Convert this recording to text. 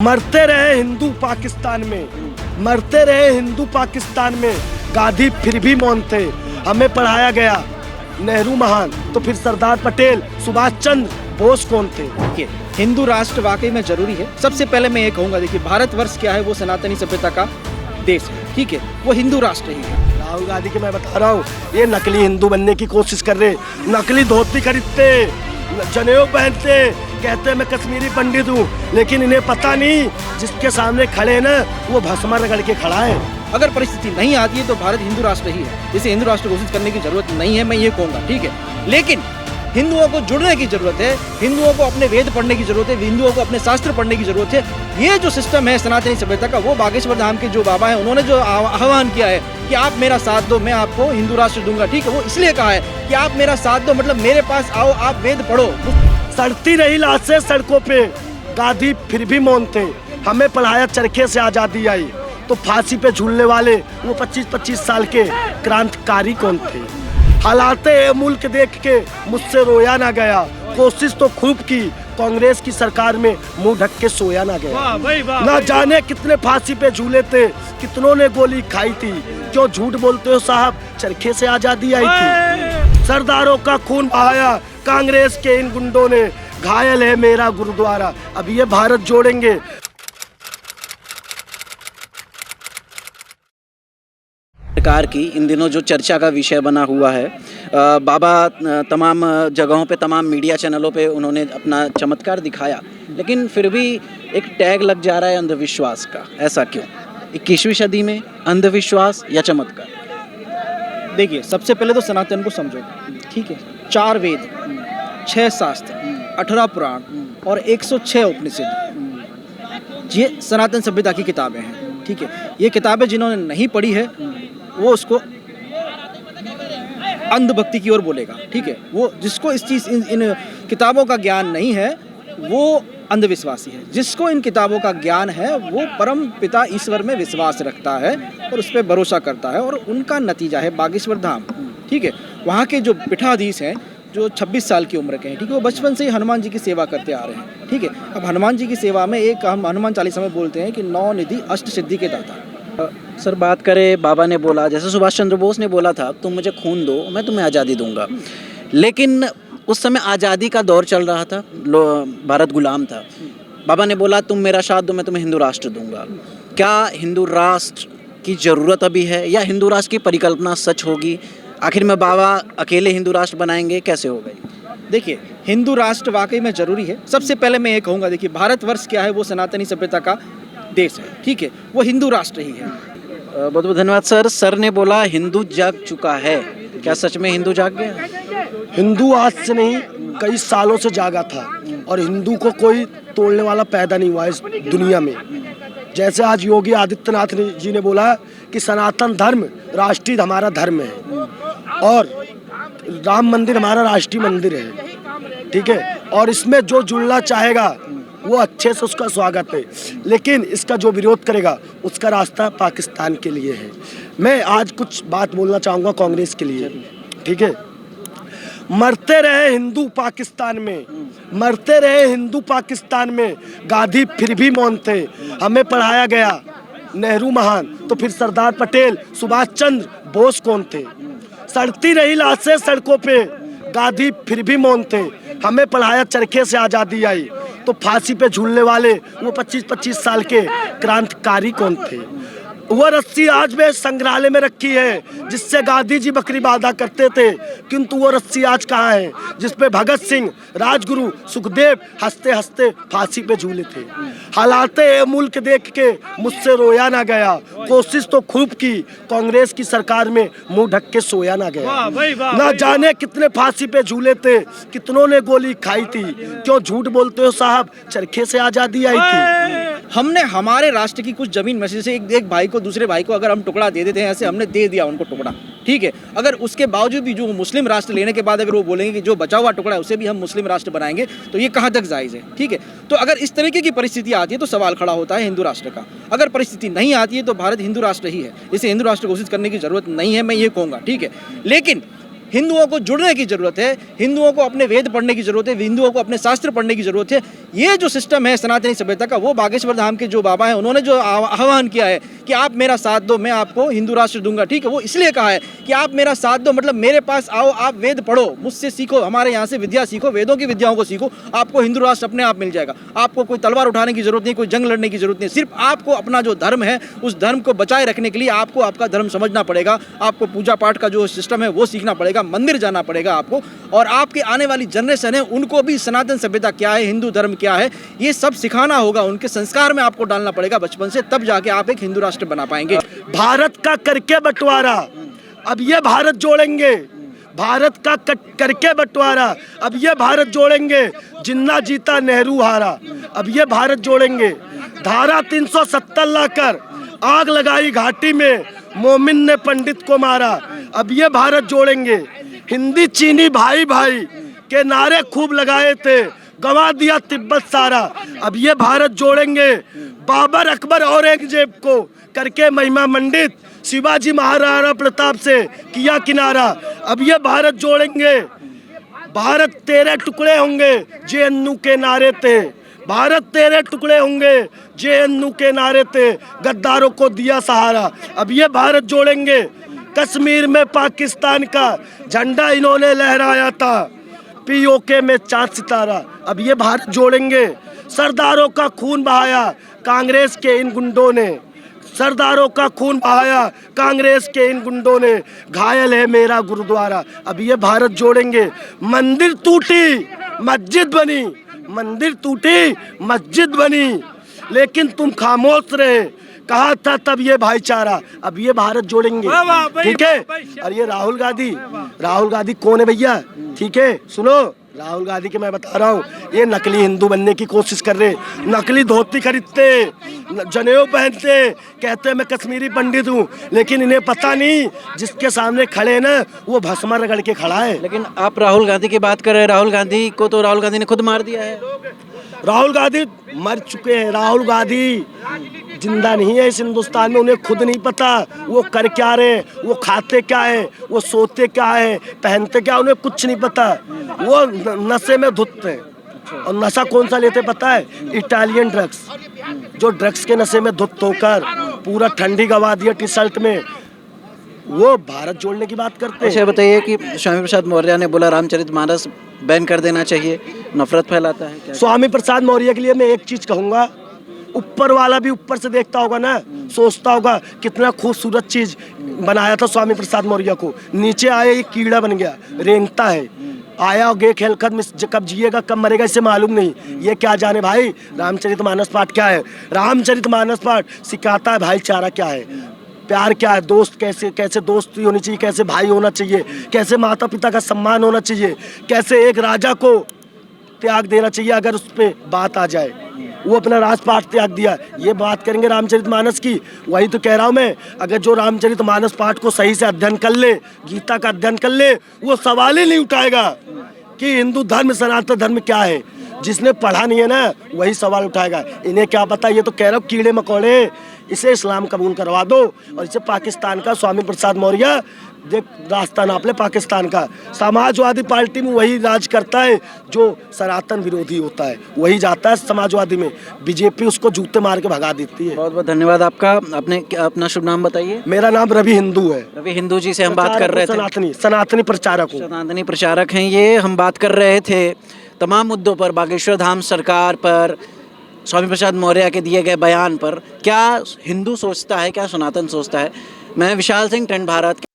मरते रहे हिंदू पाकिस्तान में, मरते रहे हिंदू पाकिस्तान में, गांधी फिर भी मौन थे। हमें पढ़ाया गया नेहरू महान, तो फिर सरदार पटेल, सुभाष चंद्र बोस कौन थे? देखिए, हिंदू राष्ट्र वाकई में जरूरी है। सबसे पहले मैं ये कहूँगा, देखिए भारतवर्ष क्या है, वो सनातनी सभ्यता का देश है, ठीक है, वो हिंदू राष्ट्र ही है। राहुल गांधी की मैं बता रहा हूँ, ये नकली हिंदू बनने की कोशिश कर रहे, नकली धोती खरीदते, जनेऊ पहनते, कहते हैं मैं कश्मीरी पंडित हूँ, लेकिन इन्हें पता नहीं जिसके सामने खड़े हैं ना, वो भस्मा रगड़ के खड़ा है। अगर परिस्थिति नहीं आती है तो भारत हिंदू राष्ट्र ही है, इसे हिंदू राष्ट्र घोषित करने की जरूरत नहीं है, मैं ये कहूँगा, ठीक है। लेकिन हिंदुओं को जुड़ने की जरूरत है, हिंदुओं को अपने वेद पढ़ने की जरूरत है, हिंदुओं को अपने शास्त्र पढ़ने की जरूरत है। ये जो सिस्टम है सनातनी सभ्यता का, वो बागेश्वर धाम के जो बाबा हैं, उन्होंने जो आह्वान किया है कि आप मेरा साथ दो, मैं आपको हिंदू राष्ट्र दूंगा, ठीक है, वो इसलिए कहा है कि आप मेरा साथ दो, मतलब मेरे पास आओ, आप वेद पढ़ो। सड़ती रही लाशें सड़कों पे, गांधी फिर भी मौन थे। हमें पढ़ाया चरखे से आज़ादी आई, तो फांसी पे झूलने वाले वो 25-25 साल के क्रांतिकारी कौन थे? हालाते मुल्क देख के मुझसे रोया ना गया, कोशिश तो खूब की, कांग्रेस की सरकार में मुंह ढक के सोया ना गया। ना जाने कितने फांसी पे झूले थे, कितनों ने गोली खाई थी, क्यों झूठ बोलते हो साहब, चरखे से आज़ादी आई थी। सरदारों का खून बहाया कांग्रेस के इन गुंडों ने, घायल है मेरा गुरुद्वारा, अब ये भारत जोड़ेंगे। सरकार की इन दिनों जो चर्चा का विषय बना हुआ है, बाबा तमाम जगहों पे, तमाम मीडिया चैनलों पे उन्होंने अपना चमत्कार दिखाया, लेकिन फिर भी एक टैग लग जा रहा है अंधविश्वास का। ऐसा क्यों? 21वीं सदी में अंधविश्वास या चमत्कार? देखिए, सबसे पहले तो सनातन को समझो, ठीक है, 4 वेद, 6 शास्त्र, 18 पुराण और 106 उपनिषद, ये सनातन सभ्यता की किताबें हैं, ठीक है। ये किताबें जिन्होंने नहीं पढ़ी है वो उसको अंधभक्ति की ओर बोलेगा, ठीक है। वो जिसको इस चीज़ इन किताबों का ज्ञान नहीं है वो अंधविश्वासी है। जिसको इन किताबों का ज्ञान है वो परम पिता ईश्वर में विश्वास रखता है और उस पर भरोसा करता है, और उनका नतीजा है बागेश्वर धाम, ठीक है। वहाँ के जो पीठाधीश हैं, जो 26 साल की उम्र के हैं, ठीक है, वो बचपन से ही हनुमान जी की सेवा करते आ रहे हैं, ठीक है। अब हनुमान जी की सेवा में एक हम हनुमान चालीसा में बोलते हैं कि 9 निधि अष्ट सिद्धि के दाता। सर, बात करें, बाबा ने बोला, जैसे सुभाष चंद्र बोस ने बोला था, तुम मुझे खून दो, मैं तुम्हें आज़ादी दूंगा। लेकिन उस समय आज़ादी का दौर चल रहा था, भारत गुलाम था। बाबा ने बोला तुम मेरा साथ दो, मैं तुम्हें हिंदू राष्ट्र दूंगा। क्या हिंदू राष्ट्र की ज़रूरत अभी है, या हिंदू राष्ट्र की परिकल्पना सच होगी? आखिर में बाबा अकेले हिंदू राष्ट्र बनाएंगे, कैसे होगा? देखिए, हिंदू राष्ट्र वाकई में ज़रूरी है। सबसे पहले मैं ये कहूँगा, देखिए भारतवर्ष क्या है, वो सनातनी सभ्यता का देश है, ठीक है, वो हिंदू राष्ट्र ही है। बहुत बहुत धन्यवाद सर। सर ने बोला हिंदू जाग चुका है, क्या सच में हिंदू जाग गया? हिंदू आज से नहीं, कई सालों से जागा था, और हिंदू को कोई तोड़ने वाला पैदा नहीं हुआ इस दुनिया में। जैसे आज योगी आदित्यनाथ जी ने बोला कि सनातन धर्म राष्ट्रीय हमारा धर्म है, और राम मंदिर हमारा राष्ट्रीय मंदिर है, ठीक है, और इसमें जो जुड़ना चाहेगा वो अच्छे से उसका स्वागत है, लेकिन इसका जो विरोध करेगा उसका रास्ता पाकिस्तान के लिए है। मैं आज कुछ बात बोलना चाहूँगा कांग्रेस के लिए, ठीक है। मरते रहे हिंदू पाकिस्तान में, मरते रहे हिंदू पाकिस्तान में, गांधी फिर भी मौन थे। हमें पढ़ाया गया नेहरू महान, तो फिर सरदार पटेल, सुभाष चंद्र बोस कौन थे? सड़ती रही लाशें सड़कों पे, गांधी फिर भी मौन थे। हमें पढ़ाया चरखे से आज़ादी आई, तो फांसी पे झूलने वाले वो 25-25 साल के क्रांतिकारी कौन थे? वो रस्सी आज भी संग्रहालय में रखी है जिससे गांधी जी बकरी बांधा करते थे, किंतु वो रस्सी आज कहाँ है जिसपे भगत सिंह, राजगुरु, सुखदेव हंसते हंसते फांसी पे झूले थे। हालाते मुल्क देख के मुझसे रोया ना गया, कोशिश तो खूब की, कांग्रेस की सरकार में मुंह ढक के सोया ना गया। ना जाने कितने फांसी पे झूले थे, कितनों ने गोली खाई थी, क्यों झूठ बोलते हो साहब, चरखे से आज़ादी आई थी। हमने हमारे राष्ट्र की कुछ जमीन में से एक भाई को, दूसरे भाई को अगर हम टुकड़ा दे देते हैं, ऐसे हमने दे दिया उनको टुकड़ा, ठीक है। अगर उसके बावजूद भी जो मुस्लिम राष्ट्र लेने के बाद अगर वो बोलेंगे कि जो बचा हुआ टुकड़ा है उसे भी हम मुस्लिम राष्ट्र बनाएंगे, तो ये कहाँ तक जायज़ है, ठीक है। तो अगर इस तरीके की परिस्थिति आती है तो सवाल खड़ा होता है हिंदू राष्ट्र का। अगर परिस्थिति नहीं आती है तो भारत हिंदू राष्ट्र ही है, इसे हिंदू राष्ट्र घोषित करने की जरूरत नहीं है, मैं ये कहूँगा, ठीक है। लेकिन हिंदुओं को जुड़ने की ज़रूरत है, हिंदुओं को अपने वेद पढ़ने की ज़रूरत है, हिंदुओं को अपने शास्त्र पढ़ने की ज़रूरत है। ये जो सिस्टम है सनातनी सभ्यता का, वो बागेश्वर धाम के जो बाबा हैं उन्होंने जो आह्वान किया है कि आप मेरा साथ दो, मैं आपको हिंदू राष्ट्र दूंगा, ठीक है। वो इसलिए कहा है कि आप मेरा साथ दो, मतलब मेरे पास आओ, आप वेद पढ़ो, मुझसे सीखो, हमारे यहाँ से विद्या सीखो, वेदों की विद्याओं को सीखो, आपको हिंदू राष्ट्र अपने आप मिल जाएगा। आपको कोई तलवार उठाने की ज़रूरत नहीं, कोई जंग लड़ने की ज़रूरत नहीं, सिर्फ आपको अपना जो धर्म है उस धर्म को बचाए रखने के लिए आपको आपका धर्म समझना पड़ेगा, आपको पूजा पाठ का जो सिस्टम है वो सीखना पड़ेगा, मंदिर जाना पड़ेगा आपको, और आपके आने वाली जनरेशन है उनको भी सनातन सभ्यता क्या है, हिंदू धर्म क्या है, ये सब सिखाना होगा, उनके संस्कार में आपको डालना पड़ेगा बचपन से, तब जाके आप एक हिंदू राष्ट्र बना पाएंगे। भारत का करके बंटवारा, अब ये भारत जोड़ेंगे, भारत का करके बंटवारा, अब ये भारत जोड़ेंगे, जिन्ना जीता नेहरू हारा, अब ये भारत जोड़ेंगे। धारा 370 लाकर आग लगाई घाटी में, मोमिन ने पंडित को मारा, अब ये भारत जोड़ेंगे। हिंदी चीनी भाई भाई के नारे खूब लगाए थे, गंवा दिया तिब्बत सारा, अब ये भारत जोड़ेंगे। बाबर अकबर औरंगजेब को करके महिमा मंडित, शिवाजी महाराणा प्रताप से किया किनारा, अब ये भारत जोड़ेंगे। भारत तेरे टुकड़े होंगे जेएनयू के नारे थे, भारत तेरे टुकड़े होंगे जेएनयू के नारे थे, गद्दारों को दिया सहारा, अब ये भारत जोड़ेंगे। कश्मीर में पाकिस्तान का झंडा इन्होंने लहराया था, पीओके में चांद सितारा, अब ये भारत जोड़ेंगे। सरदारों का खून बहाया कांग्रेस के इन गुंडों ने, सरदारों का खून बहाया कांग्रेस के इन गुंडों ने, घायल है मेरा गुरुद्वारा, अब ये भारत जोड़ेंगे। मंदिर टूटी मस्जिद बनी, मंदिर टूटी मस्जिद बनी, लेकिन तुम खामोश रहे, कहा था तब ये भाईचारा, अब ये भारत जोड़ेंगे, ठीक है। और ये राहुल गांधी कौन है भैया, ठीक है, सुनो, राहुल गांधी के मैं बता रहा हूँ, ये नकली हिंदू बनने की कोशिश कर रहे, नकली धोती खरीदते, जनेऊ पहनते, कहते हैं मैं कश्मीरी पंडित हूँ, लेकिन इन्हें पता नहीं जिसके सामने खड़े ना वो भस्मा रगड़ के खड़ा है। लेकिन आप राहुल गांधी की बात कर रहे हैं, राहुल गांधी को तो राहुल गांधी ने खुद मार दिया है। राहुल गांधी मर चुके हैं, राहुल गांधी जिंदा नहीं है इस हिंदुस्तान में, उन्हें खुद नहीं पता वो कर क्या रहे, वो खाते क्या है, वो सोते क्या है, पहनते क्या, उन्हें कुछ नहीं पता, वो नशे में धुत हैं। और नशा कौन सा लेते पता है, इटालियन ड्रग्स, जो ड्रग्स के नशे में धुत होकर पूरा ठंडी गवा दिया टी शर्ट में, वो भारत जोड़ने की बात करते हैं। अच्छा बताइए कि स्वामी प्रसाद मौर्य ने बोला रामचरितमानस बैन कर देना चाहिए, नफरत फैलाता है क्या? स्वामी प्रसाद मौर्य के लिए मैं एक चीज कहूँगा, ऊपर वाला भी ऊपर से देखता होगा ना, सोचता होगा कितना खूबसूरत चीज बनाया था स्वामी प्रसाद मौर्य को, नीचे आया ये कीड़ा बन गया, रेंगता है, आया गे खेल खत्म, कब जिएगा कब मरेगा इसे मालूम नहीं, ये क्या जाने भाई। रामचरितमानस पाठ क्या है, रामचरितमानस पाठ सिखाता है भाईचारा क्या है, प्यार क्या है, दोस्त कैसे कैसे दोस्ती होनी चाहिए, कैसे भाई होना चाहिए, कैसे माता पिता का सम्मान होना चाहिए, कैसे एक राजा को त्याग देना चाहिए अगर उस पर बात आ जाए, वो अपना राजपाट त्याग दिया, ये बात करेंगे रामचरितमानस की। वही तो कह रहा हूँ मैं, अगर जो रामचरितमानस पाठ को सही से अध्ययन कर ले, गीता का अध्ययन कर ले, वो सवाल ही नहीं उठाएगा कि हिंदू धर्म सनातन धर्म क्या है। जिसने पढ़ा नहीं है ना वही सवाल उठाएगा, इन्हें क्या पता, ये तो कह रहा हूँ कीड़े मकोड़े, इसे इस्लाम कबूल करवा दो और इसे पाकिस्तान का स्वामी प्रसाद मौर्य देख रास्ता नाप ले पाकिस्तान का। समाजवादी पार्टी में वही राज करता है जो सनातन विरोधी होता है, वही जाता है समाजवादी में, बीजेपी उसको जूते मार के भगा देती है। बहुत बहुत धन्यवाद आपका। अपना शुभ नाम बताइए। मेरा नाम रवि हिंदू है। रवि हिंदू जी से हम बात कर रहे थे, सनातनी प्रचारक हूँ। सनातनी प्रचारक हैं ये। हम बात कर रहे थे तमाम मुद्दों पर, बागेश्वर धाम सरकार पर, स्वामी प्रसाद मौर्य के दिए गए बयान पर, क्या हिंदू सोचता है, क्या सनातन सोचता है। मैं विशाल सिंह, ट्रेंड भारत।